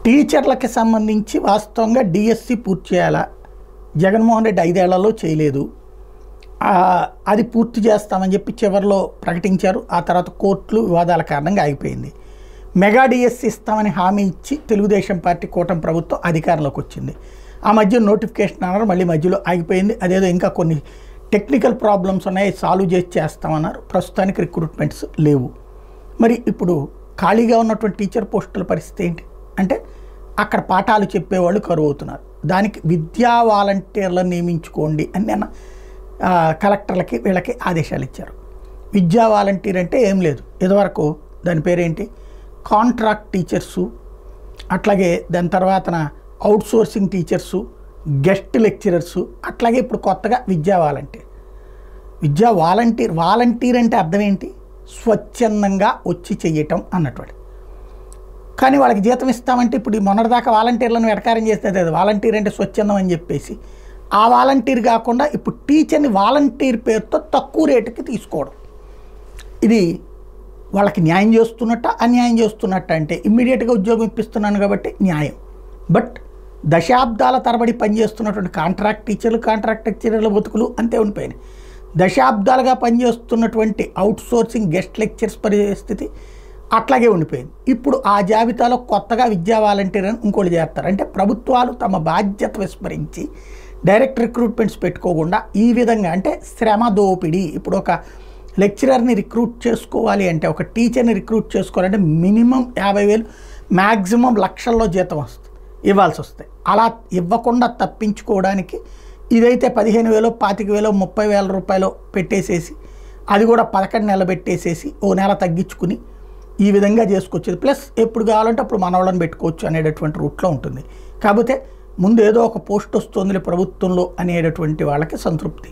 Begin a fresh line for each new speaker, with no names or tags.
టీచర్లకి సంబంధించి వాస్తవంగా డిఎస్సి పూర్తి చేయాలా, జగన్మోహన్ రెడ్డి 5 ఏళ్లలో చేయలేదు. అది పూర్తి చేస్తామని చెప్పి చివరిలో ప్రకటించారు. ఆ తర్వాత కోర్టులు వివాదాల కారణంగా ఆగిపోయింది. మెగా డిఎస్సి ఇస్తామని హామీ ఇచ్చి తెలుగుదేశం పార్టీ కూటమి ప్రభుత్వం అధికారంలోకి వచ్చింది. ఆ మధ్య నోటిఫికేషన్ అన్నారు, మళ్ళీ మధ్యలో ఆగిపోయింది. అదేదో ఇంకా కొన్ని టెక్నికల్ ప్రాబ్లమ్స్ ఉన్నాయి, సాల్వ్ చేసి చేస్తామన్నారు. ప్రస్తుతానికి రిక్రూట్మెంట్స్ లేవు. మరి ఇప్పుడు ఖాళీగా ఉన్నటువంటి టీచర్ పోస్టుల పరిస్థితి ఏంటి అంటే, అక్కడ పాఠాలు చెప్పేవాళ్ళు కరువు అవుతున్నారు. దానికి విద్యా వాలంటీర్లను నియమించుకోండి అని నిన్న కలెక్టర్లకి వీళ్ళకి ఆదేశాలు ఇచ్చారు. విద్యా వాలంటీర్ అంటే ఏం లేదు, ఇదివరకు దాని పేరేంటి కాంట్రాక్ట్ టీచర్సు, అట్లాగే దాని తర్వాతన అవుట్సోర్సింగ్ టీచర్సు, గెస్ట్ లెక్చరర్సు, అట్లాగే ఇప్పుడు కొత్తగా విద్యా వాలంటీర్. వాలంటీర్ అంటే అర్థం ఏంటి, స్వచ్ఛందంగా వచ్చి చెయ్యటం అన్నటువంటి. కానీ వాళ్ళకి జీతం ఇస్తామంటే ఇప్పుడు మొన్నటిదాకా వాలంటీర్లను వెటకారం చేస్తే వాలంటీర్ అంటే స్వచ్ఛందం అని చెప్పేసి ఆ వాలంటీర్ కాకుండా ఇప్పుడు టీచర్ని వాలంటీర్ పేరుతో తక్కువ రేటుకి తీసుకోవడం, ఇది వాళ్ళకి న్యాయం చేస్తున్నట్ట అన్యాయం చేస్తున్నట్ట అంటే ఇమ్మీడియట్గా ఉద్యోగం ఇప్పిస్తున్నాను కాబట్టి న్యాయం. బట్ దశాబ్దాల తరబడి పనిచేస్తున్నటువంటి కాంట్రాక్ట్ లెక్చరర్ల బతుకులు అంతే ఉండిపోయినాయి. దశాబ్దాలుగా పనిచేస్తున్నటువంటి అవుట్సోర్సింగ్ గెస్ట్ లెక్చర్స్ పరిస్థితి అట్లాగే ఉండిపోయింది. ఇప్పుడు ఆ జాబితాలో కొత్తగా విద్యా వాలంటీర్ అని ఇంకోటి చేస్తారు. అంటే ప్రభుత్వాలు తమ బాధ్యత విస్మరించి డైరెక్ట్ రిక్రూట్మెంట్స్ పెట్టుకోకుండా ఈ విధంగా, అంటే శ్రమ దోపిడీ. ఇప్పుడు ఒక లెక్చరర్ని రిక్రూట్ చేసుకోవాలి అంటే, ఒక టీచర్ని రిక్రూట్ చేసుకోవాలంటే మినిమం 50,000 మ్యాక్సిమం లక్షల్లో జీతం ఇవ్వాల్సి వస్తాయి. అలా ఇవ్వకుండా తప్పించుకోవడానికి ఇదైతే 15,000 25,000 30,000 రూపాయలు పెట్టేసేసి, అది కూడా 11 నెలలు పెట్టేసేసి ఓ నెల తగ్గించుకుని ఈ విధంగా చేసుకొచ్చేది. ప్లస్ ఎప్పుడు కావాలంటే అప్పుడు మనవాళ్ళని పెట్టుకోవచ్చు అనేటటువంటి రూట్లో ఉంటుంది. కాకపోతే ముందు ఏదో ఒక పోస్ట్ వస్తుంది ప్రభుత్వంలో అనేటటువంటి వాళ్ళకి సంతృప్తి.